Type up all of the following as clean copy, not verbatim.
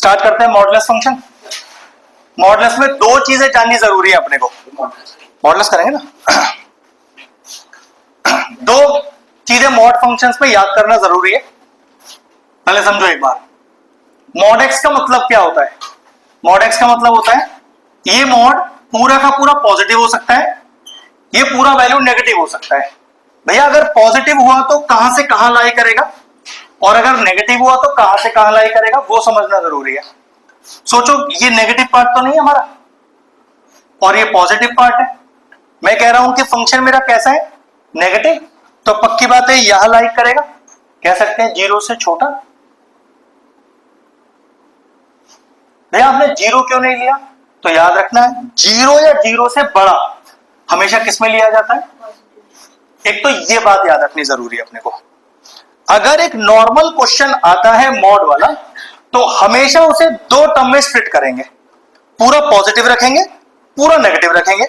Start करते हैं modulus function. Modulus में दो चीजें जाननी जरूरी है अपने को। मॉडुलस करेंगे ना, दो चीजें मॉड फंक्शंस में याद करना जरूरी है। पहले समझो एक बार, मॉड एक्स का मतलब क्या होता है। मॉड एक्स का मतलब होता है ये मॉड पूरा का पूरा पॉजिटिव हो सकता है, ये पूरा वैल्यू नेगेटिव हो सकता है। भैया अगर पॉजिटिव हुआ तो कहां से कहां लाई करेगा, और अगर नेगेटिव हुआ तो कहां से कहां लाई करेगा, वो समझना जरूरी है। सोचो ये नेगेटिव पार्ट तो नहीं है हमारा, और ये पॉजिटिव पार्ट है। मैं कह रहा हूं कि फंक्शन मेरा कैसा है, नेगेटिव, तो पक्की बात है यहां लाइक करेगा। कह सकते हैं 0 से छोटा। भैया आपने 0 क्यों नहीं लिया, तो याद रखना है 0 या 0 से बड़ा हमेशा किस में लिया जाता है। एक तो ये बात याद रखनी जरूरी है अपने को। अगर एक नॉर्मल क्वेश्चन आता है मॉड वाला, तो हमेशा उसे दो टर्म में स्प्लिट करेंगे, पूरा पॉजिटिव रखेंगे, पूरा नेगेटिव रखेंगे।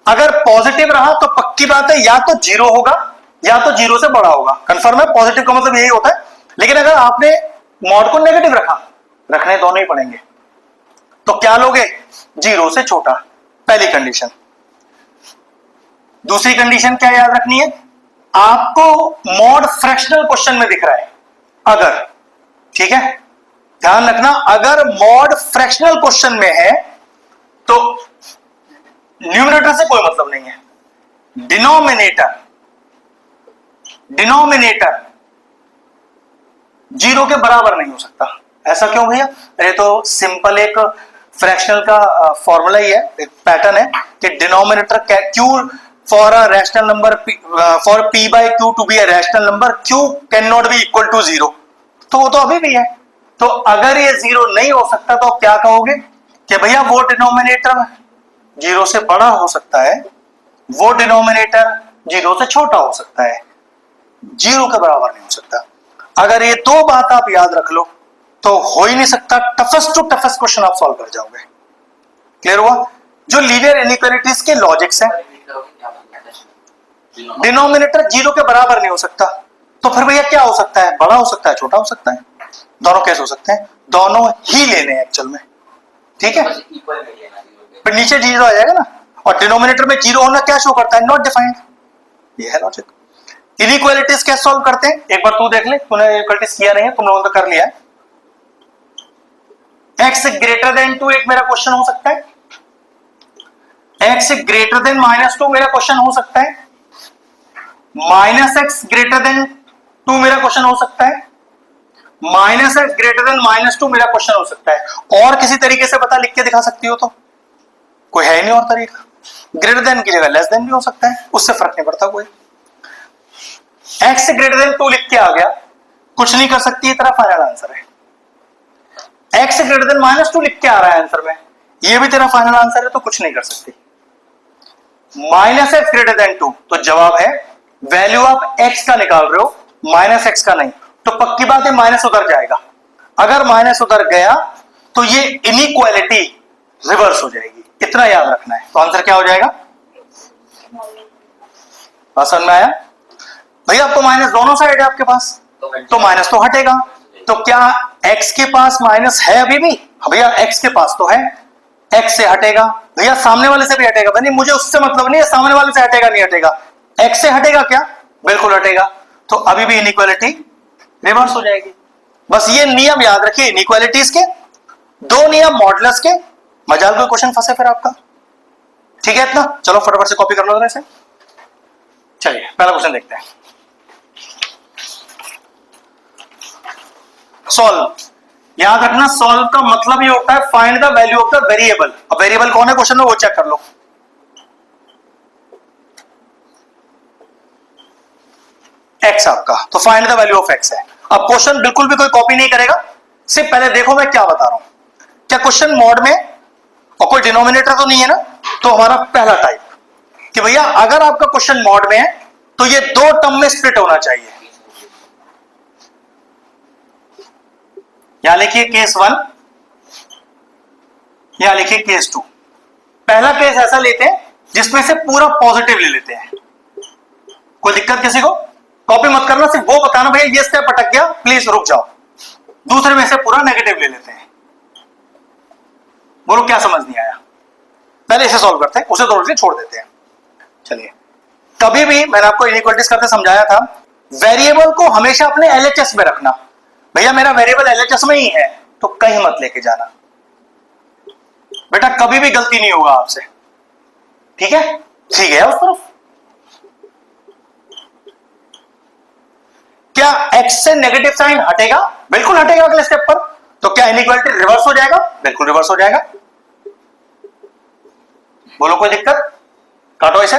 अगर पॉजिटिव रहा तो पक्की बात है या तो 0 होगा या तो 0 से बड़ा होगा। कंफर्म है, पॉजिटिव का मतलब यही होता है। लेकिन अगर आपने मॉड को नेगेटिव रखा, रखने दोनों ही पड़ेंगे, तो क्या लोगे, 0 से छोटा, पहली कंडीशन। दूसरी कंडीशन क्या याद रखनी है, आपको मॉड फ्रैक्शनल क्वेश्चन में दिख रहा है अगर, ठीक है, ध्यान रखना, अगर मॉड फ्रैक्शनल क्वेश्चन में है तो न्यूमरेटर से कोई मतलब नहीं है, डिनोमिनेटर 0 के बराबर नहीं हो सकता। ऐसा क्यों भैया, अरे तो सिंपल एक फ्रैक्शनल का फॉर्मूला ही है, एक पैटर्न है कि denominator Q for a rational number, for p by q to be a rational number, q can not be equal to 0। तो वो तो अभी भी है। तो अगर ये 0 नहीं हो सकता तो क्या कहोगे कि भैया वो डिनोमिनेटर 0 से बड़ा हो सकता है, वो डिनोमिनेटर 0 से छोटा हो सकता है, 0 के बराबर नहीं हो सकता। अगर ये दो बात आप याद रख लो तो हो ही नहीं सकता, टफेस्ट टू टफेस्ट क्वेश्चन आप सॉल्व कर जाओगे। क्लियर हुआ। जो लीनियर इनइक्वालिटीज के लॉजिक्स हैं, डिनोमिनेटर 0 के बराबर नहीं हो सकता, तो फिर भैया क्या हो सकता है, बड़ा हो सकता है, छोटा हो सकता है। दोनों कैसे हो सकते हैं, दोनों ही लेने हैं एक्चुअल में, ठीक है। फिर नीचे 0 आ जाएगा ना, और डिनोमिनेटर में 0 होना क्या शो करता है, नॉट डिफाइंड। ये है लॉजिक। इनइक्वालिटीज कैसे सॉल्व करते हैं, एक बार तू देख ले, तूने इनइक्वालिटीज किया नहीं है, तुम लोगों ने कर लिया है। x ग्रेटर देन 2 एक मेरा क्वेश्चन हो सकता है, x ग्रेटर देन -2 मेरा क्वेश्चन हो सकता है, -x ग्रेटर देन 2 मेरा क्वेश्चन हो सकता है, -x ग्रेटर देन -2 मेरा क्वेश्चन हो सकता है। और किसी तरीके से बता, लिख के दिखा सकती हो तो, कोई है नहीं और तरीका। ग्रेटर देन की जगह लेस देन भी हो सकता है, उससे फर्क नहीं पड़ता कोई। x ग्रेटर देन 2 लिख के आ गया, कुछ नहीं कर सकती, ये तेरा फाइनल आंसर है। x ग्रेटर देन -2 लिख के आ रहा है आंसर में, ये भी तेरा फाइनल आंसर है, तो कुछ नहीं कर सकती। -x ग्रेटर देन 2, तो जवाब है, वैल्यू आप x का निकाल रहे हो, -x का नहीं, तो पक्की बात है माइनस उधर जाएगा। अगर माइनस उधर गया तो ये इनइक्वालिटी रिवर्स हो जाएगी, इतना याद रखना है। तो आंसर क्या हो जाएगा, समझ में आया भैया। आपको माइनस दोनों साइड है आपके पास, तो माइनस तो हटेगा। तो क्या x के पास माइनस है अभी भी, भैया x के पास तो है, x से हटेगा, भैया सामने वाले से भी हटेगा। भाई नहीं, मुझे उससे मतलब नहीं है, सामने वाले से हटेगा नहीं हटेगा, x से हटेगा क्या, बिल्कुल हटेगा, तो अभी भी इनइक्वालिटी रिवर्स हो जाएगी। बस ये नियम याद रखिए इनइक्वालिटीज के, दो नियम मॉडुलस के। मजाल कोई क्वेश्चन फंसे फिर आपका, ठीक है। इतना चलो फटाफट से कॉपी कर लो इसे। चलिए पहला क्वेश्चन देखते हैं। सॉल्व, याद रखना सॉल्व का मतलब ये होता है find the value of the variable. अब वेरिएबल कौन है क्वेश्चन में, वो चेक कर लो। x आपका, तो find the value of x है। अब क्वेश्चन बिल्कुल भी कोई कॉपी नहीं करेगा, सिर्फ पहले देखो मैं क्या बता रहा हूं। क्या क्वेश्चन मॉड में और कोई डिनोमिनेटर तो नहीं है ना, तो हमारा पहला टाइप कि भैया अगर आपका क्वेश्चन मॉड में है तो ये दो टर्म में स्प्लिट होना चाहिए। यहां लिखिए केस 1, यहां लिखिए केस 2। पहला केस ऐसा लेते हैं जिसमें से पूरा पॉजिटिव ले लेते हैं। कोई दिक्कत किसी को, कॉपी मत करना, सिर्फ वो बताना भैया ये स्टेप अटक गया, प्लीज रुक जाओ। दूसरे में से पूरा नेगेटिव ले लेते हैं, बोलो क्या समझ नहीं आया? पहले इसे सॉल्व करते हैं, उसे थोड़ी छोड़ देते हैं। चलिए, कभी भी मैंने आपको इनइक्वालिटीज करते समझाया था, वेरिएबल को हमेशा अपने एलएचएस में रखना। भैया मेरा वेरिएबल एलएचएस में ही है तो कहीं मत लेके जाना, बेटा कभी भी गलती नहीं होगा आपसे। ठीक है, ठीक है उस तरफ। क्या एक्स से नेगेटिव साइन हटेगा? बिल्कुल हटेगा अगले स्टेप पर। तो क्या इनइक्वालिटी रिवर्स हो जाएगा? बिल्कुल रिवर्स हो जाएगा। बोलो कोई दिक्कत? काटो इसे।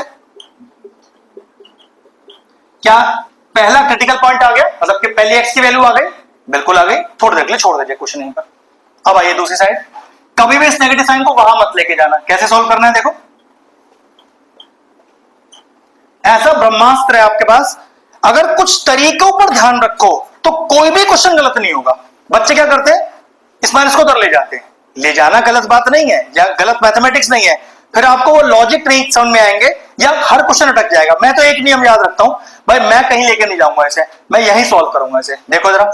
क्या पहला क्रिटिकल पॉइंट आ गया, मतलब कि पहली एक्स की वैल्यू आ गई? बिल्कुल आ गई। थोड़ी देर के लिए छोड़ दीजिए क्वेश्चन यहीं पर। अब आइए दूसरी साइड, कभी भी इस नेगेटिव साइन को वहां मत लेके जाना। कैसे सॉल्व करना है देखो, ऐसा ब्रह्मास्त्र है आपके पास, अगर कुछ तरीकों पर ध्यान रखो तो कोई भी क्वेश्चन गलत नहीं होगा। बच्चे क्या करते हैं, इस माइनस को उधर ले जाते हैं। ले जाना गलत बात नहीं है या गलत मैथमेटिक्स नहीं है, फिर आपको वो लॉजिक नहीं समझ में आएंगे या हर क्वेश्चन अटक जाएगा। मैं तो एक नियम याद रखता हूं भाई, मैं कहीं लेके नहीं जाऊंगा इसे, मैं यही सॉल्व करूंगा इसे। देखो जरा,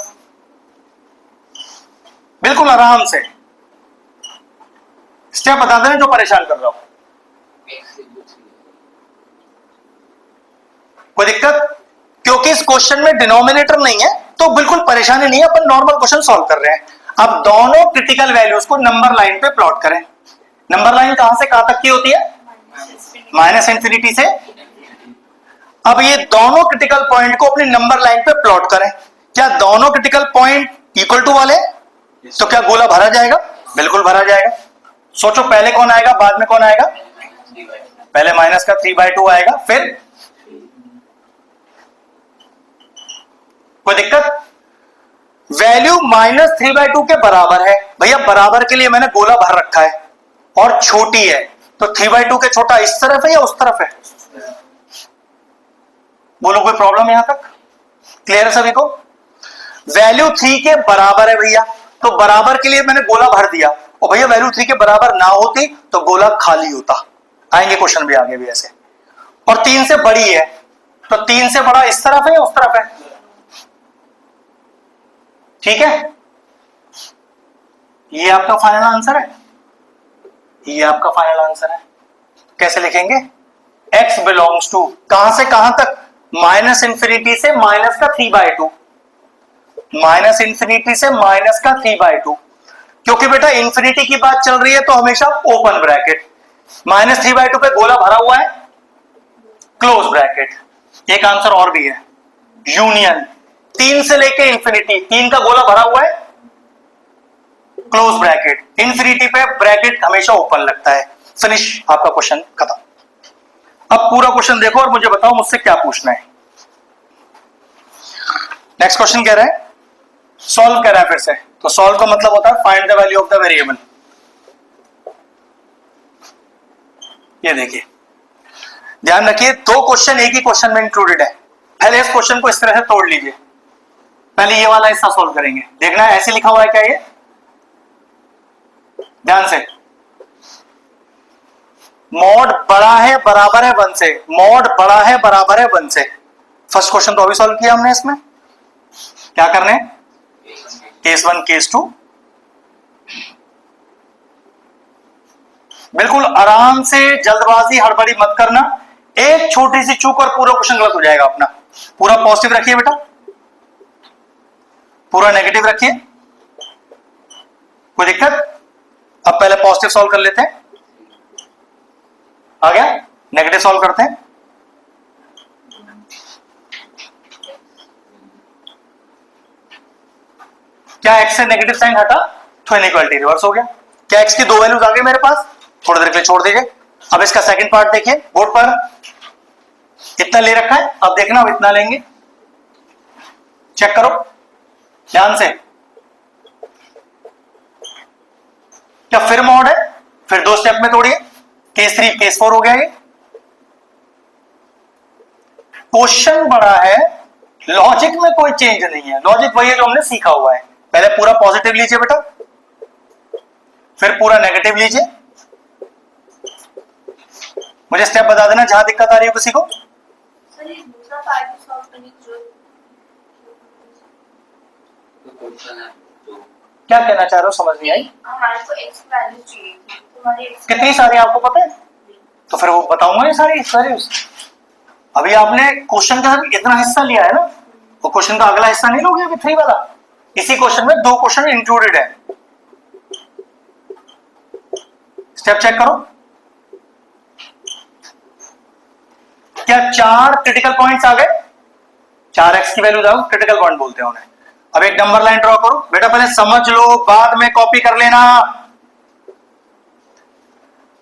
बिल्कुल आराम से स्टेप बता देना जो परेशान कर रहा हूं। कोई दिक्कत? क्योंकि इस क्वेश्चन में डिनोमिनेटर नहीं है तो बिल्कुल परेशानी नहीं है, अपन नॉर्मल क्वेश्चन सॉल्व कर रहे हैं। अब दोनों क्रिटिकल वैल्यूज को नंबर लाइन पे प्लॉट करें। नंबर लाइन कहां से कहां तक की होती है? माइनस इंफिनिटी से। अब ये दोनों क्रिटिकल पॉइंट को अपनी नंबर लाइन पे प्लॉट करें। क्या दोनों क्रिटिकल पॉइंट इक्वल टू वाले? तो क्या गोला भरा जाएगा? बिल्कुल भरा जाएगा। सोचो पहले कौन आएगा, बाद में कौन आएगा? पहले माइनस का 3/2 आएगा, फिर कोई दिक्कत? वैल्यू -3/2 के बराबर है। भैया बराबर के लिए मैंने गोला भर रखा है और छोटी है, तो 3/2 के छोटा इस तरफ है या उस तरफ है? बोलो कोई प्रॉब्लम यहां तक? क्लियर है सभी को? वैल्यू 3 के बराबर है भैया, तो बराबर के लिए मैंने गोला भर दिया। और भैया वैल्यू 3 के बराबर ना होती तो गोला खाली होता। आएंगे क्वेश्चन भी आगे भी ऐसे। और 3 से बड़ी है, तो 3 से बड़ा इस तरफ है या उस तरफ है? ठीक है, ये आपका फाइनल आंसर है, ये आपका फाइनल आंसर है। कैसे लिखेंगे? x बिलोंग्स टू कहां से कहां तक? माइनस इंफिनिटी से माइनस का 3/2, माइनस इंफिनिटी से माइनस का 3/2। क्योंकि बेटा इंफिनिटी की बात चल रही है तो हमेशा ओपन ब्रैकेट, -3/2 पे गोला भरा हुआ है, क्लोज ब्रैकेट। एक आंसर और भी है, यूनियन 3 से लेके इंफिनिटी, 3 का गोला भरा हुआ है, क्लोज ब्रैकेट। इंफिनिटी पे ब्रैकेट हमेशा ओपन लगता है। फिनिश, आपका क्वेश्चन खत्म। अब पूरा क्वेश्चन देखो और मुझे बताओ मुझसे क्या पूछना है। नेक्स्ट क्वेश्चन कह रहा है सॉल्व कर रहा है फिर से, तो सॉल्व का मतलब होता है find the value of the variable. ये देखिए, ध्यान रखिए, 2 क्वेश्चन एक ही क्वेश्चन में इंक्लूडेड है। पहले इस क्वेश्चन को इस तरह से तोड़ लीजिए, पहले ये वाला हिस्सा सॉल्व करेंगे। देखना ऐसे लिखा हुआ है क्या? ये ध्यान से, मॉड बड़ा है बराबर है 1 से, मॉड बड़ा है बराबर है 1 से। फर्स्ट क्वेश्चन तो अभी सॉल्व किया हमने। इसमें क्या करने? केस 1 केस 2, बिल्कुल आराम से, जल्दबाजी हड़बड़ी मत करना। एक छोटी सी चूक और पूरा क्वेश्चन गलत हो जाएगा अपना। पूरा पॉजिटिव रखिए बेटा, पूरा नेगेटिव रखिए, कोई दिक्कत? अब पहले पॉजिटिव सॉल्व कर लेते हैं। आ गया? नेगेटिव सॉल्व करते हैं। क्या x से नेगेटिव साइन हटा तो इनइक्वालिटी रिवर्स हो गया। क्या x की 2 वैल्यूज आ गई मेरे पास? थोड़ी देर के लिए छोड़ दीजिए। अब इसका सेकंड पार्ट देखिए बोर्ड पर, इतना ले रखा है, अब देखना अब इतना लेंगे। चेक करो ध्यान से, क्या फिर मॉड है? फिर 2 स्टेप में तोड़िए, केस 3 केस 4 हो गया। ये क्वेश्चन बड़ा है, लॉजिक में कोई चेंज नहीं है, लॉजिक वही है जो हमने सीखा हुआ है। पहले पूरा पॉजिटिव लीजिए बेटा, फिर पूरा नेगेटिव लीजिए। मुझे स्टेप बता देना जहां दिक्कत आ रही है किसी को। सर ये दूसरा पार्ट सॉल्व करने की जरूरत क्या कहना चाह रहे हो, समझ नहीं आई। हमारे को एक्स वैल्यू चाहिए थी, तुम्हारी एक्स कितनी सारी आपको पता है? तो फिर वो बताऊंगा ये सारी वैल्यूज। अभी आपने क्वेश्चन का इतना हिस्सा लिया है ना, वो क्वेश्चन का अगला हिस्सा नहीं लोगे अभी 3 वाला। इसी क्वेश्चन में 2 क्वेश्चन इंक्लूडेड है। स्टेप चेक करो। क्या 4 क्रिटिकल पॉइंट्स आ गए? 4x की वैल्यू जाओ, क्रिटिकल पॉइंट बोलते हैं उन्हें। अब एक नंबर लाइन ड्रॉ करो बेटा, पहले समझ लो, बाद में कॉपी कर लेना।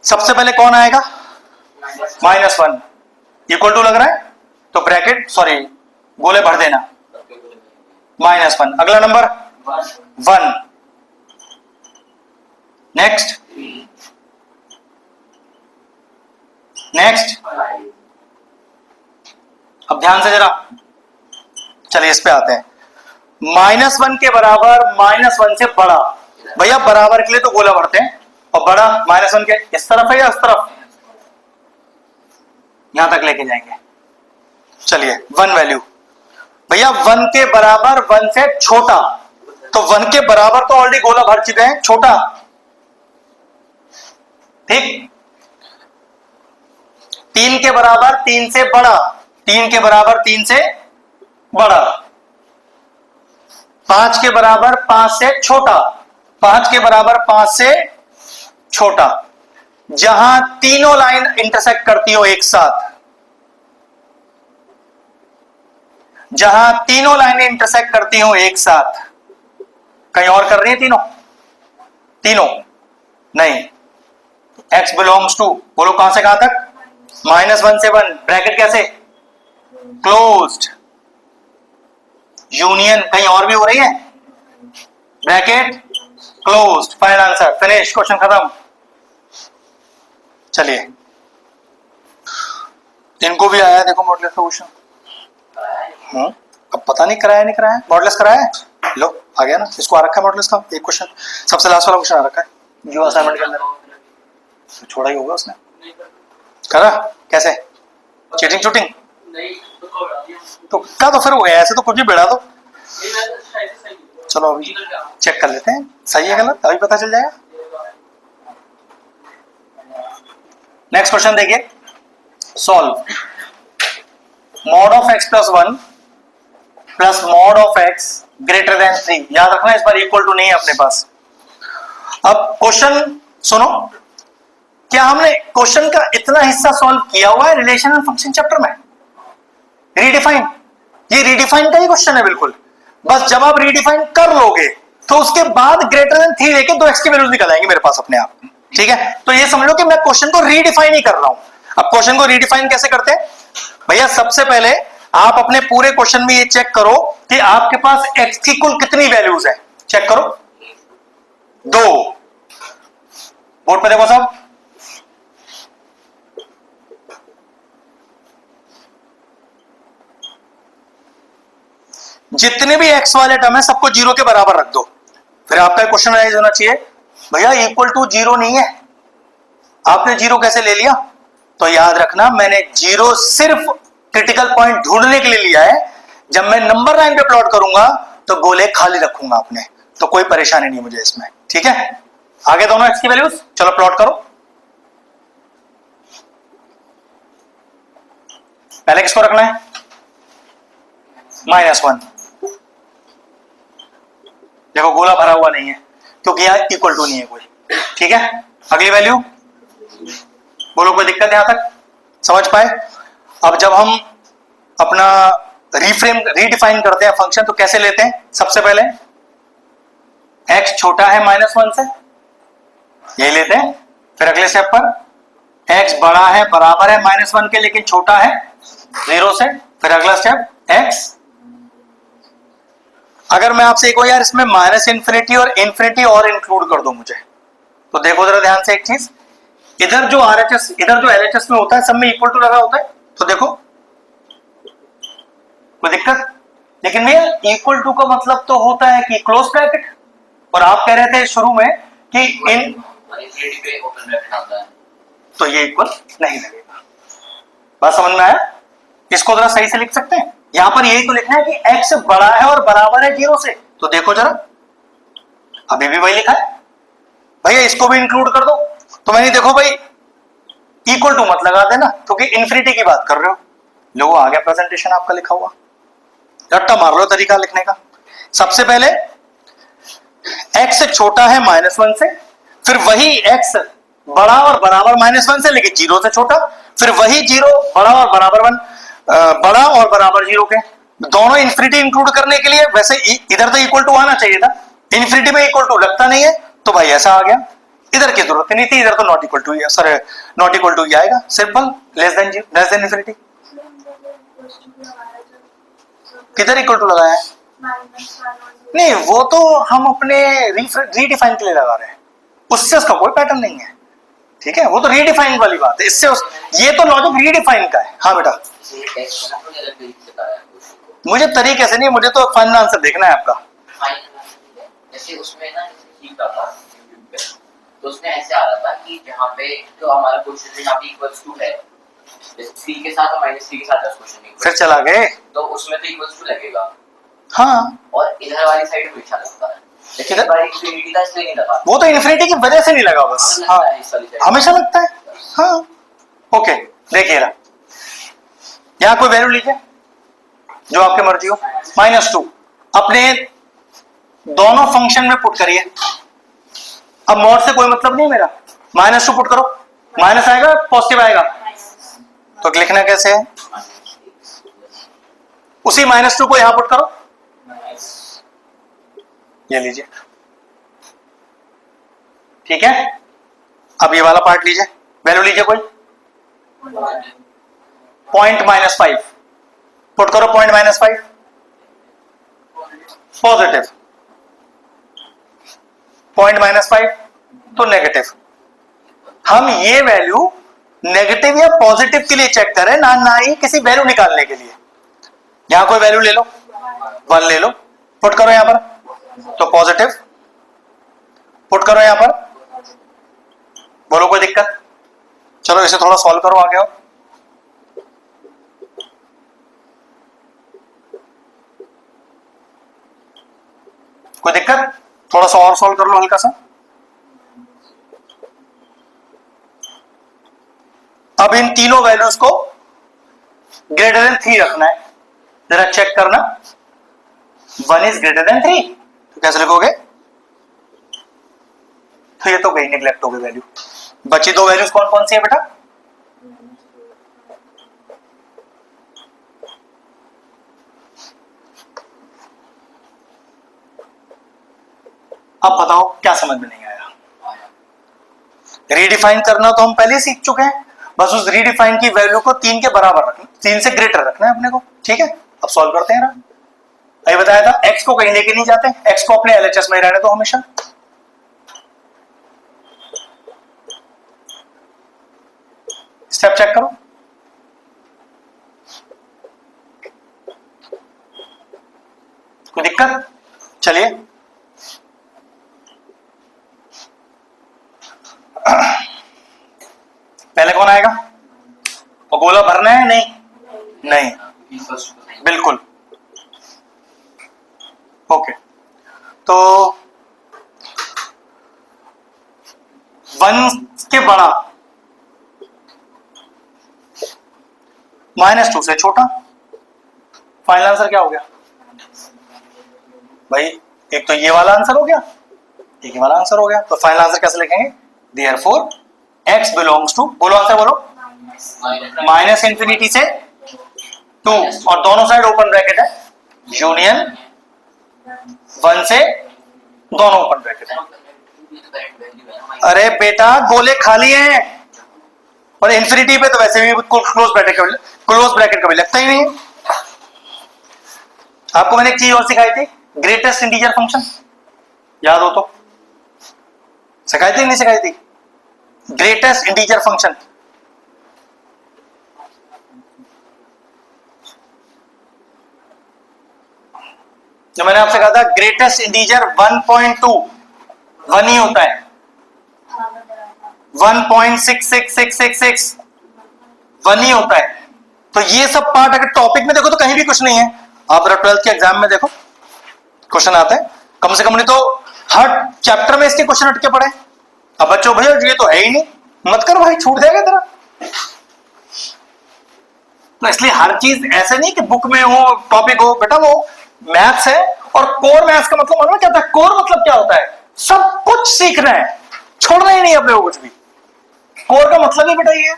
सबसे पहले कौन आएगा? -1 इक्वल टू लग रहा है तो ब्रैकेट सॉरी गोले भर देना, -1। अगला नंबर 1, नेक्स्ट नेक्स्ट। अब ध्यान से जरा, चलिए इस पे आते हैं। -1 के बराबर -1 से बड़ा, भैया बराबर के लिए तो गोला भरते हैं, और बड़ा -1 के इस तरफ है या उस तरफ? यहां तक लेके जाएंगे। चलिए 1 वैल्यू, भैया 1 के बराबर 1 से छोटा, तो 1 के बराबर तो ऑलरेडी गोला भर चुके हैं, छोटा, ठीक। 3 के बराबर 3 से बड़ा, 3 के बराबर 3 से बड़ा, 5 के बराबर 5 से छोटा, 5 के बराबर 5 से छोटा। जहां तीनों लाइन इंटरसेक्ट करती हो एक साथ, जहां तीनों लाइनें इंटरसेक्ट करती हो एक साथ, कहीं और कर रही है तीनों? तीनों नहीं। x बिलोंग्स टू, बोलो कहां से कहां तक? -1 से 1, ब्रैकेट कैसे? क्लोज्ड। यूनियन कहीं और भी हो रही है, bracket closed. Final answer, finish, question खत्म। चलिए इनको भी आया, देखो मॉडलेस का क्वेश्चन। अब पता नहीं कराया नहीं कराया, मॉडलेस कराया है, लो आ गया ना। इसको आ रखा है मॉडलेस का एक क्वेश्चन, सबसे लास्ट वाला क्वेश्चन आ रखा है जो असाइनमेंट के अंदर, तो छोड़ा ही होगा उसने। करा कैसे? चीटिंग चूटिंग तो क्या, तो फिर वो ऐसे तो कुछ भी बेड़ा दो। चलो अभी चेक कर लेते हैं सही है गलत, अभी पता चल जाएगा। नेक्स्ट क्वेश्चन देखिए, solve mod of x plus 1 plus mod of x greater than 3। याद रखना इस बार इक्वल टू नहीं है अपने पास। अब क्वेश्चन सुनो, क्या हमने क्वेश्चन का इतना हिस्सा सॉल्व किया हुआ है रिलेशन एंड फंक्शन चैप्टर में? रीडिफाइन, ये रीडिफाइन का ही क्वेश्चन है बिल्कुल। बस जब आप रीडिफाइन कर लोगे तो उसके बाद ग्रेटर देन 3 लेके 2x की वैल्यूज निकल आएंगे मेरे पास अपने आप, ठीक है। तो ये समझ लो कि मैं क्वेश्चन को रीडिफाइन ही कर रहा हूं। अब क्वेश्चन को रीडिफाइन कैसे करते हैं भैया? सबसे पहले आप अपने पूरे क्वेश्चन में ये चेक करो कि आपके पास x की कुल कितनी वैल्यूज है। चेक करो, 2। बोर्ड पे देखो सब, जितने भी x वाले टर्म है सबको 0 के बराबर रख दो। फिर आपका क्वेश्चन राइज होना चाहिए, भैया इक्वल टू 0 नहीं है, आपने 0 कैसे ले लिया? तो याद रखना मैंने 0 सिर्फ क्रिटिकल पॉइंट ढूंढने के लिए लिया है। जब मैं नंबर लाइन पे प्लॉट करूंगा तो गोले खाली रखूंगा अपने, तो कोई परेशानी नहीं मुझे इसमें, ठीक है। आगे दोनों x की वैल्यूज, चलो प्लॉट करो। पहले किसको रखना है? -1। देखो गोला भरा हुआ नहीं है क्योंकि यहां इक्वल टू नहीं है कोई, ठीक है। अगली वैल्यू बोलो, कोई दिक्कत यहां तक समझ पाए? अब जब हम अपना रीडिफाइन करते हैं फंक्शन तो कैसे लेते हैं? सबसे पहले x छोटा है -1 से, यही लेते हैं। फिर अगले स्टेप पर x बड़ा है, बराबर है -1 के लेकिन छोटा है 0 से। फिर अगला स्टेप x, अगर मैं आपसे कहूं यार इसमें -इन्फिनिटी और इन्फिनिटी और इंक्लूड कर दो मुझे, तो देखो जरा ध्यान से एक चीज, इधर जो RHS इधर जो LHS में होता है सब में इक्वल टू लगा होता है, तो देखो कोई दिक्कत? लेकिन भैया इक्वल टू का मतलब तो होता है कि क्लोज ब्रैकेट, और आप कह रहे थे शुरू में कि इन तो ये इक्वल नहीं लगेगा। बात समझ में आया? इसको जरा सही से लिख सकते हैं। यहां पर यही तो लिखना है कि x बड़ा है और बराबर है 0 से। तो देखो जरा अभी भी वही लिखा है भैया, इसको भी इंक्लूड कर दो। तो मैंने देखो भाई इक्वल टू मत लगा देना क्योंकि इन्फिनिटी की बात कर रहे हो। लो आ गया प्रेजेंटेशन आपका लिखा हुआ, रट्टा मार लो तरीका लिखने का। सबसे पहले x छोटा है -1 से, फिर वही x बड़ा और बराबर -1 से लेकिन 0 से छोटा, फिर वही 0 बड़ा और बराबर 1 बड़ा और बराबर 0 के। दोनों इन्फिनिटी इंक्लूड करने के लिए वैसे इधर तो इक्वल टू आना चाहिए था, इन्फिनिटी में इक्वल टू लगता नहीं है तो भाई ऐसा आ गया। इधर की जरूरत नहीं थी, इधर तो नॉट इक्वल टू ही सर नॉट इक्वल टू ही आएगा, सिंपल लेस देन इन्फिनिटी। किधर इक्वल टू लगाया है? नहीं वो तो हम अपने रीडिफाइन के लिए लगा रहे हैं, उससे उसका कोई पैटर्न नहीं है, ठीक है, वो तो रीडिफाइन वाली बात है। इससे ये तो लॉजिक रीडिफाइन का है। हाँ बेटा मुझे तरीके से नहीं, मुझे तो फाइनल आंसर देखना है आपका। जैसे उसमें ना तो उसमें ऐसे आ रहा था कि जहाँ पे तो हमारा क्वेश्चन यहाँ पे इक्वल्स टू है, सी के साथ और -3 के साथ क्वेश्चन फिर चला गए तो उसमें तो इक्वल्स टू लगेगा। हाँ और इधर वाली साइड हमेशा लगता है, लेकिन इस बार इन्फिनिटी का इसलिए नहीं लगा। वो तो इन्फिनिटी की वजह से नहीं लगा बस। हाँ हमेशा लगता है। हाँ ओके देखिए ना, यहाँ कोई वैल्यू लीजिए जो आपके मर्जी हो, -2 अपने दोनों फंक्शन में पुट करिए। अब मॉड से कोई मतलब नहीं मेरा, -2 पुट करो, माइनस आएगा पॉजिटिव आएगा, तो लिखना कैसे है? उसी -2 को यहां पुट करो, ये लीजिए, ठीक है। अब ये वाला पार्ट लीजिए, वैल्यू लीजिए कोई, पॉइंट -5 पुट करो, पॉइंट -5 पॉजिटिव, पॉइंट -5 तो नेगेटिव। हम ये वैल्यू नेगेटिव या पॉजिटिव के लिए चेक करें ना ही किसी वैल्यू निकालने के लिए। यहां कोई वैल्यू ले लो, 1 ले लो, पुट करो यहां पर, तो पॉजिटिव, पुट करो यहां पर, बोलो कोई दिक्कत? चलो इसे थोड़ा सॉल्व करो आगे और कोई दिक्कत? थोड़ा सा और सॉल्व कर लो हल्का सा। अब इन तीनों वैल्यूज को ग्रेटर देन 3 रखना है, जरा चेक करना। 1 इज ग्रेटर देन 3 तो कैसे लिखोगे? तो ये तो गई, निगलेक्ट हो गई वैल्यू। बची दो वैल्यूज कौन कौन सी है बेटा? अब बताओ क्या समझ में नहीं आया? रीडिफाइन करना तो हम पहले ही सीख चुके हैं, बस उस रीडिफाइन की वैल्यू को 3 के बराबर रखना, 3 से ग्रेटर रखना है अपने को, ठीक है। अब सॉल्व करते हैं ना। अभी बताया था x को कहीं लेके नहीं जाते, x को अपने LHS में ही रहने दो हमेशा। स्टेप चेक करो, कोई दिक्कत? चलिए पहले कौन आएगा? और गोला भरना है? नहीं बिल्कुल ओके। तो 1 के बड़ा, -2 से छोटा, फाइनल आंसर क्या हो गया भाई? एक तो ये वाला आंसर हो गया, एक ये वाला आंसर हो गया, तो फाइनल आंसर कैसे लिखेंगे? देयरफॉर x बिलोंग्स टू, बोलो आंसर बोलो, -∞ से 2 और दोनों साइड ओपन ब्रैकेट है, यूनियन 1 से दोनों ओपन ब्रैकेट है। अरे बेटा गोले खाली हैं और इन्फिनिटी पे तो वैसे भी क्लोज ब्रैकेट कभी लगता ही नहीं है। आपको मैंने एक चीज और सिखाई थी, ग्रेटेस्ट इंटीजर फंक्शन, याद हो तो? सिखाई थी नहीं सिखाई थी? ग्रेटेस्ट इंटीजर फंक्शन, जो मैंने आपसे कहा था ग्रेटेस्ट इंटीजर 1.2 1 ही होता है, 1.66666 1 ही होता है। तो ये सब पार्ट अगर टॉपिक में देखो तो कहीं भी कुछ नहीं है। आप 12th के एग्जाम में देखो क्वेश्चन आते हैं, कम से कम नहीं तो हर चैप्टर में इसके क्वेश्चन अटके पड़े। अब बच्चों भैया ये तो है ही नहीं, मत कर भाई, छूट जाएगा तेरा। तो इसलिए हर चीज ऐसे नहीं कि बुक में हो, टॉपिक हो, बेटा वो मैथ्स है। और कोर मैथ्स का मतलब मालूम है क्या होता है? कोर मतलब क्या होता है? सब कुछ सीखना है, छोड़ना ही नहीं अपने को कुछ भी। कोर का मतलब ही बेटा ये है,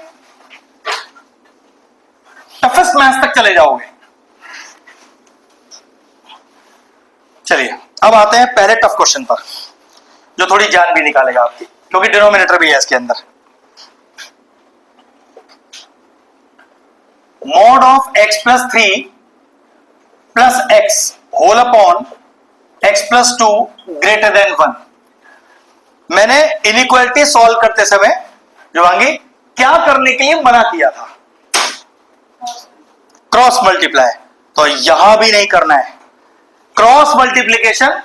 टफेस्ट मैथ्स तक चले जाओगे। चलिए अब आते हैं पहले टफ क्वेश्चन पर, जो थोड़ी जान भी निकालेगा आपकी, क्योंकि डिनोमिनेटर भी है इसके अंदर। Mod of x plus 3 plus x whole upon x plus 2 greater than 1। मैंने इनइक्वालिटी सॉल्व करते समय जुवांगी क्या करने के लिए मना किया था? Cross multiply. तो यहां भी नहीं करना है। क्रॉस मल्टीप्लीकेशन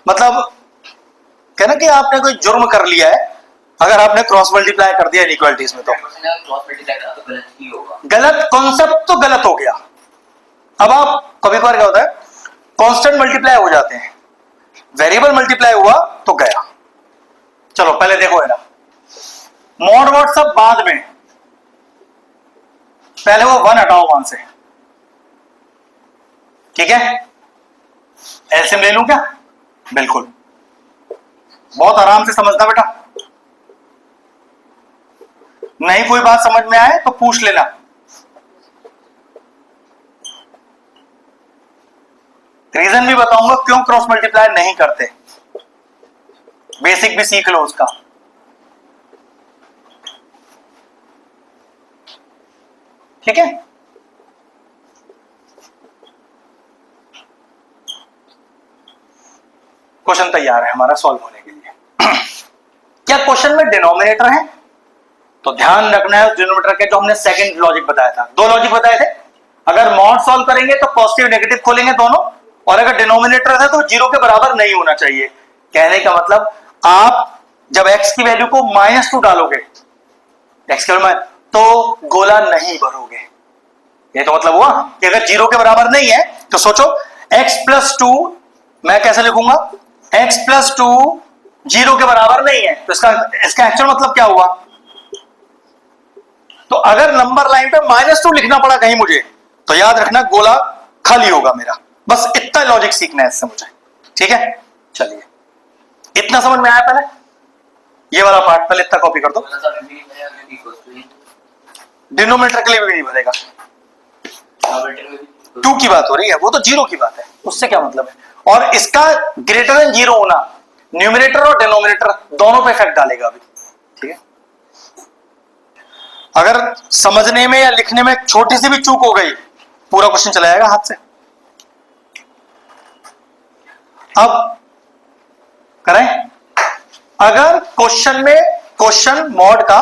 मतलब कहना कि आपने कोई जुर्म कर लिया है अगर आपने क्रॉस मल्टीप्लाई कर दिया इनइक्वालिटीज में। तो क्रॉस मल्टीप्लाई करा तो गलत ही होगा। गलत कॉन्सेप्ट तो गलत हो गया। अब आप कभी कभार क्या होता है, कांस्टेंट मल्टीप्लाई हो जाते हैं, वेरिएबल मल्टीप्लाई हुआ तो गया। चलो पहले देखो है ना, मॉड वॉड सब बाद में, पहले वो 1 हटाओ वहां से, ठीक है? एलसीएम ले लूं क्या? बिल्कुल, बहुत आराम से समझना बेटा। नहीं कोई बात समझ में आए तो पूछ लेना। रीजन भी बताऊंगा क्यों क्रॉस मल्टीप्लाई नहीं करते, बेसिक भी सीख लो उसका। ठीक है, क्वेश्चन तैयार है हमारा सॉल्व होने के लिए। क्या क्वेश्चन में डिनोमिनेटर है? तो ध्यान रखना है डिनोमिनेटर के, जो हमने सेकंड लॉजिक बताया था, 2 लॉजिक बताए थे। अगर मॉड सॉल्व करेंगे तो पॉजिटिव नेगेटिव खोलेंगे दोनों, और अगर डिनोमिनेटर है तो 0 के बराबर नहीं होना चाहिए। कहने का मतलब आप जब x की वैल्यू को -2 डालोगे, x के वैल्यू तो गोला नहीं भरोगे। ये तो मतलब हुआ कि अगर 0 के बराबर नहीं है तो सोचो x प्लस 2 मैं कैसे लिखूंगा? x प्लस 2 0 के बराबर नहीं है, तो इसका एक्चुअल मतलब क्या हुआ? तो अगर नंबर लाइन पे -2 लिखना पड़ा कहीं मुझे, तो याद रखना गोला खाली होगा मेरा। बस इतना लॉजिक सीखना है इससे मुझे, ठीक है? चलिए, इतना समझ में आया? पहले ये वाला पार्ट पहले इतना कॉपी कर दो। डिनोमिनेटर के लिए भी नहीं भरेगा, 2 की बात हो रही है, वो तो 0 की बात है, उससे क्या मतलब है? और इसका ग्रेटर देन 0 होना न्यूमरेटर और डिनोमिनेटर दोनों पे इफेक्ट डालेगा अभी, ठीक है? अगर समझने में या लिखने में छोटी सी भी चूक हो गई, पूरा क्वेश्चन चला जाएगा हाथ से। अब करें, अगर क्वेश्चन मॉड का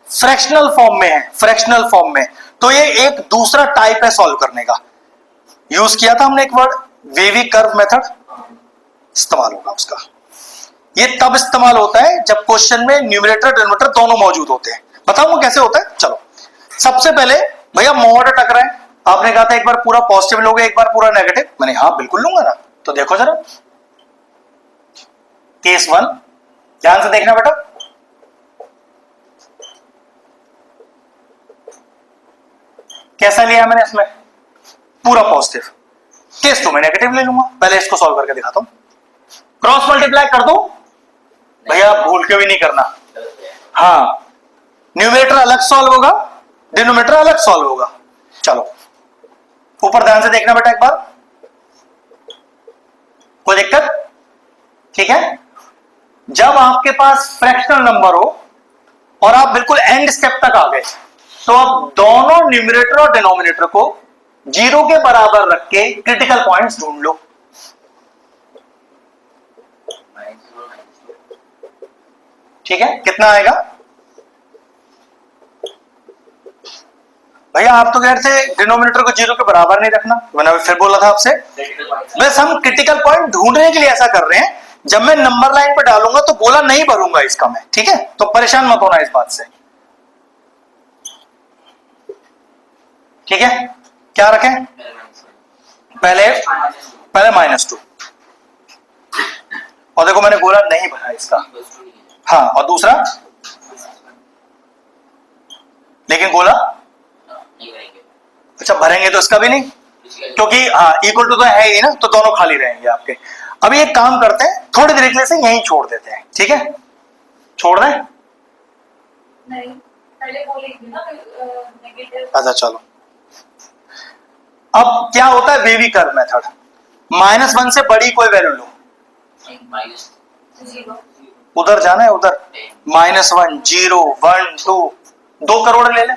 फ्रैक्शनल फॉर्म में है, फ्रैक्शनल फॉर्म में, तो ये एक दूसरा टाइप है सॉल्व करने का। यूज किया था हमने एक वर्ड, वेवी कर्व मेथड, इस्तेमाल होगा उसका। ये तब इस्तेमाल होता है जब क्वेश्चन में न्यूमरेटर डिनोमिनेटर दोनों मौजूद होते हैं। बताऊं कैसे होता है? चलो, सबसे पहले भैया मॉड टक रहा है, आपने कहा था एक बार पूरा पॉजिटिव लोगे एक बार पूरा नेगेटिव, मैंने हाँ बिल्कुल लूंगा ना। तो देखो जरा केस 1, ध्यान से देखना बेटा। कैसा लिया मैंने इसमें? पूरा पॉजिटिव। केस 2 में नेगेटिव ले लूंगा। पहले इसको सॉल्व करके दिखाता हूं। क्रॉस मल्टीप्लाई कर दो भैया, भूल के भी नहीं करना। हाँ, न्यूमरेटर अलग सॉल्व होगा, डिनोमिनेटर अलग सॉल्व होगा। चलो ऊपर ध्यान से देखना बेटा एक बार, कोई दिक्कत? ठीक है, जब आपके पास फ्रैक्शनल नंबर हो और आप बिल्कुल एंड स्टेप तक आ गए, तो आप दोनों न्यूमरेटर और डिनोमिनेटर को 0 के बराबर रख के क्रिटिकल पॉइंट्स ढूंढ लो। ठीक है, कितना आएगा भैया? आप तो कह रहे थे डिनोमिनेटर को 0 के बराबर नहीं रखना, मैंने फिर बोला था आपसे, बस हम क्रिटिकल पॉइंट ढूंढने के लिए ऐसा कर रहे हैं। जब मैं नंबर लाइन पे डालूंगा तो गोला नहीं भरूंगा इसका मैं, ठीक है? तो परेशान मत होना इस बात से, ठीक है? क्या रखें? पहले -2, और देखो मैंने गोला नहीं भरा इसका, इक्वल्स टू नहीं है, हाँ, और दूसरा लेकिन गोला नहीं करेंगे, अच्छा भरेंगे तो इसका भी नहीं, क्योंकि हाँ इक्वल टू तो है ही ना, तो दोनों खाली रहेंगे आपके। अभी एक काम करते हैं, थोड़ी देर के लिए से यहीं छोड़ देते हैं, ठीक है, छोड़ दें। नहीं पहले बोलेंगे ना नेगेटिव। अच्छा चलो, अब क्या होता है वेवी कर्व मेथड, -1 से बड़ी कोई वैल्यू लो, माइनस 0 उधर जाना है, उधर -1 0 1 2 2 करोड़ ले ले,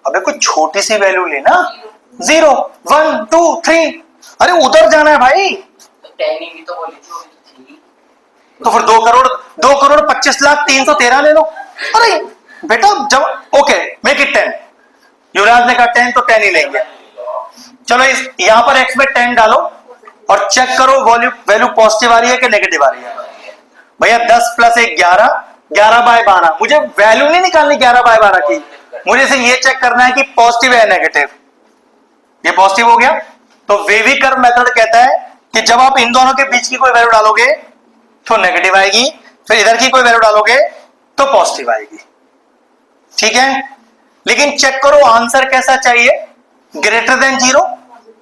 अबे कोई छोटी सी वैल्यू लेना, 0 1 2 3, अरे उधर जाना है भाई, तो 10 ही भी तो बोली थी, तो फिर 2,25,03,13 ले लो। अरे बेटा जब ओके मेक इट 10, युवराज ने कहा 10 तो 10 ही लेंगे। चलो इस यहां पर x में 10 डालो और चेक करो वैल्यू पॉजिटिव आ रही है कि नेगेटिव आ रही है। भैया 10 + 1 11, 11/12, मुझे वैल्यू नहीं निकालनी 11/12 की, मुझे सिर्फ ये चेक करना है कि पॉजिटिव है नेगेटिव। ये पॉजिटिव हो गया, तो वेवी कर्व मेथड कहता है कि जब आप इन दोनों के बीच की कोई वैल्यू डालोगे तो नेगेटिव आएगी, फिर इधर की कोई वैल्यू डालोगे तो पॉजिटिव आएगी, ठीक है। लेकिन चेक करो आंसर कैसा चाहिए, ग्रेटर देन 0,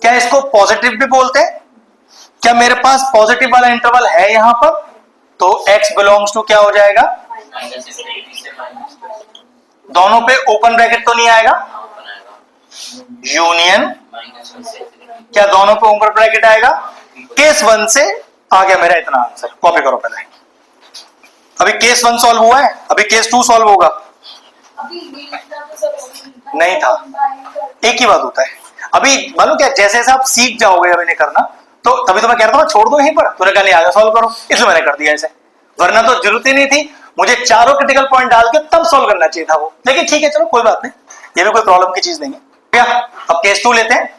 क्या इसको पॉजिटिव भी बोलते हैं, क्या मेरे पास पॉजिटिव वाला इंटरवल है यहां पर, तो x बिलोंग्स टू क्या हो जाएगा, माइनस से माइनस दोनों पे ओपन ब्रैकेट तो नहीं आएगा, बनाएगा, यूनियन, माइनस 1 से क्या दोनों पे ओपन ब्रैकेट आएगा, केस 1 से आ गया मेरा इतना आंसर, कॉपी करो पहले। अभी केस 1 सॉल्व हुआ है, अभी केस 2 सॉल्व होगा, अभी ये इतना तो सब नहीं था, एक ही बात होता है। अभी मालूम क्या, जैसे जैसे आप सीख जाओगे अभी नहीं करना, तो तभी तो मैं कह रहा था छोड़ दो यहीं पर, तूने कहा नहीं आगे सॉल्व करो, इसलिए मैंने कर दिया ऐसे, वरना तो जरूरत ही नहीं थी, मुझे चारों क्रिटिकल पॉइंट डाल के तब सॉल्व करना चाहिए था वो, लेकिन ठीक है चलो कोई बात नहीं, ये भी कोई प्रॉब्लम की चीज नहीं है। क्या अब केस 2 लेते हैं,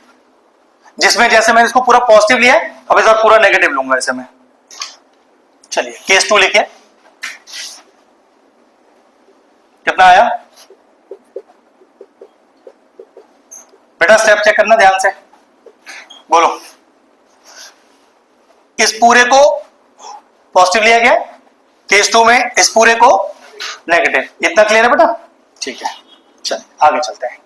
जिसमें जैसे मैंने इसको पूरा पॉजिटिव लिया है, अब इस बार पूरा नेगेटिव लूंगा ऐसे में। चलिए केस 2 लिखिए, कितना आया बेटा, स्टेप चेक करना ध्यान से, बोलो। इस पूरे को पॉजिटिव लिया गया, केस 2 में इस पूरे को नेगेटिव, इतना क्लियर है बेटा, ठीक है। चलिए आगे चलते हैं,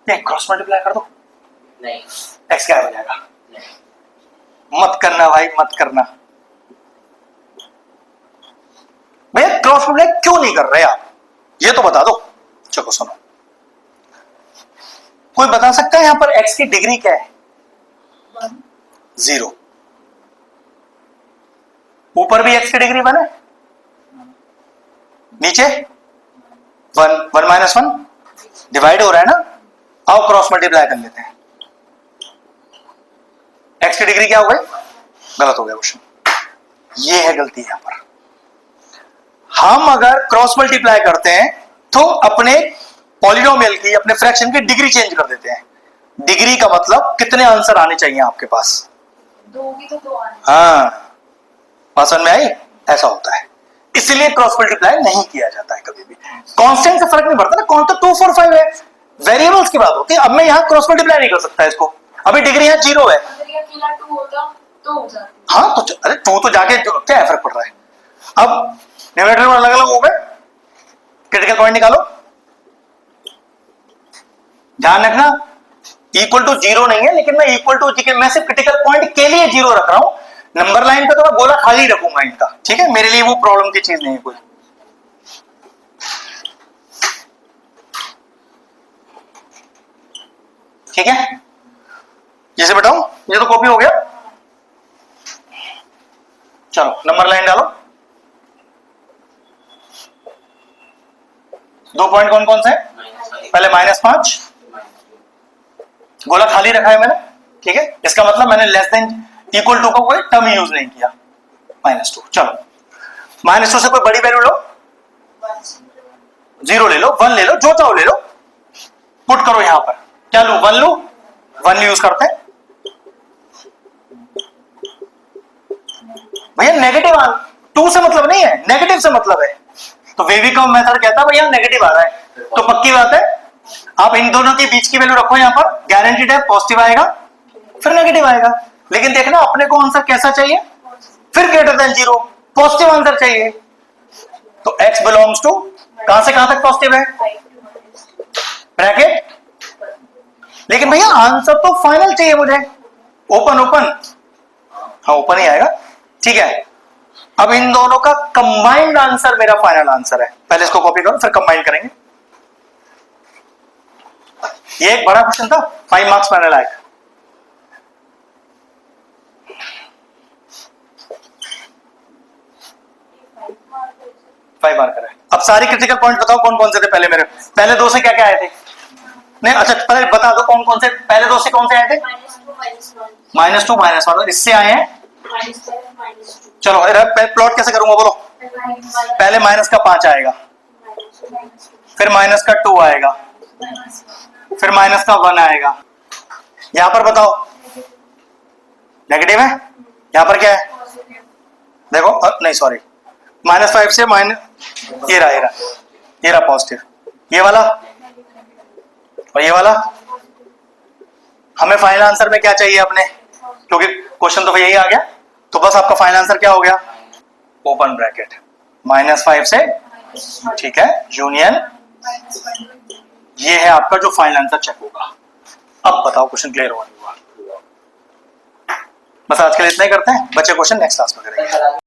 ये क्रॉस मल्टीप्लाई कर दो, नहीं, एक्स क्या हो जाएगा, नहीं, मत करना भाई मत करना, भैया क्रॉस मल्टीप्लाई क्यों नहीं कर रहे आप, ये तो बता दो। चलो सुनो, कोई बता सकता है यहां पर x की डिग्री क्या है, 0, ऊपर भी x की डिग्री 1 है, नीचे 1 1 - 1 डिवाइड हो रहा है ना, आओ क्रॉस मल्टीप्लाई कर लेते हैं, x की डिग्री क्या हो गई, गलत हो गया क्वेश्चन, ये है गलती यहां पर। हम अगर क्रॉस मल्टीप्लाई करते हैं तो अपने पॉलिनोमियल की, अपने फ्रैक्शन की डिग्री चेंज कर देते हैं, डिग्री का मतलब कितने आंसर आने चाहिए आपके पास, 2 भी तो 2 आने, हाँ बात समझ में आई, ऐसा होता है, इसलिए क्रॉस मल्टीप्लाई नहीं किया जाता है कभी भी, कांस्टेंट से फर्क नहीं पड़ता ना, कौन तो 2 4 5 है, वेरिएबल्स की बात होती है। अब मैं यहां क्रॉस मल्टीप्लाई नहीं कर सकता इसको, अभी डिग्री यहां 0 है, अगर ये अकेला 2 होता तो हो जाती। हाँ तो अरे 2 तो जाके क्या फर्क पड़ रहा है, अब न्यूमरेटर में अलग अलग हो गए, क्रिटिकल पॉइंट निकालो, ध्यान रखना इक्वल टू 0 नहीं है, लेकिन मैं इक्वल टू मैं सिर्फ क्रिटिकल पॉइंट के लिए 0 रख रहा हूं, नंबर लाइन पे तो मैं गोला खाली रखूंगा इनका, ठीक है, मेरे लिए वो प्रॉब्लम की चीज नहीं है कोई। ठीक है, जैसे बताऊं, ये तो कॉपी हो गया, चलो नंबर लाइन डालो, 2 पॉइंट कौन कौन से हैं? पहले -5, गोला खाली रखा है मैंने, ठीक है, इसका मतलब मैंने लेस देन इक्वल टू का कोई टर्म यूज नहीं किया, -2, चलो -2 से कोई बड़ी वैल्यू लो, 0 ले लो, 1 ले लो, जो चाहो ले लो, पुट करो यहां पर, क्या लू, 1 लू, 1 यूज करते हैं भैया, नेगेटिव 2 से मतलब नहीं है, नेगेटिव से मतलब है, तो वेवी का मेथड कहता है भैया नेगेटिव आ रहा है, तो पक्की बात है आप इन दोनों के बीच की वैल्यू रखो यहां पर, गारंटीड है पॉजिटिव आएगा, फिर नेगेटिव आएगा। लेकिन देखना अपने को आंसर कैसा चाहिए, फिर ग्रेटर देन 0, पॉजिटिव आंसर चाहिए। तो x बिलोंग्स टू कहां से कहां तक पॉजिटिव है, ब्रैकेट। लेकिन भैया आंसर तो फाइनल चाहिए मुझे, ओपन ओपन, हाँ ओपन ही आएगा, ठीक है। अब इन दोनों का कंबाइंड आंसर मेरा फाइनल आंसर है। पहले इसको कॉपी करो फिर कंबाइन करेंगे। ये एक बड़ा क्वेश्चन था, 5 मार्क्स पैनल आएगा। फाइव मार्कर है। अब सारी क्रिटिकल पॉइंट बताओ कौन कौन से थे पहले मेरे, पहले दो से क्या क्या आए थे, नहीं अच्छा पहले बता दो कौन कौन से, पहले दो से कौन से आए थे, -2 -1, इससे आए हैं। चलो प्लॉट कैसे करूंगा बोलो, पहले माइनस का 5 आएगा, फिर माइनस का 2 आएगा, फिर माइनस का 1 आएगा। यहां पर बताओ नेगेटिव है, यहां पर क्या है देखो, नहीं सॉरी, -5 से माइनस, ये रहा पॉजिटिव, ये वाला और ये वाला। हमें फाइनल आंसर में क्या चाहिए अपने, क्योंकि क्वेश्चन तो यही आ गया, तो बस आपका फाइनल आंसर क्या हो गया, ओपन ब्रैकेट -5 से, ठीक है, यूनियन, ये है आपका जो फाइनल आंसर चेक होगा। अब बताओ क्वेश्चन क्लियर हुआ नहीं हुआ। बस आज के लिए इतना ही करते हैं, बच्चे क्वेश्चन नेक्स्ट क्लास में करेंगे।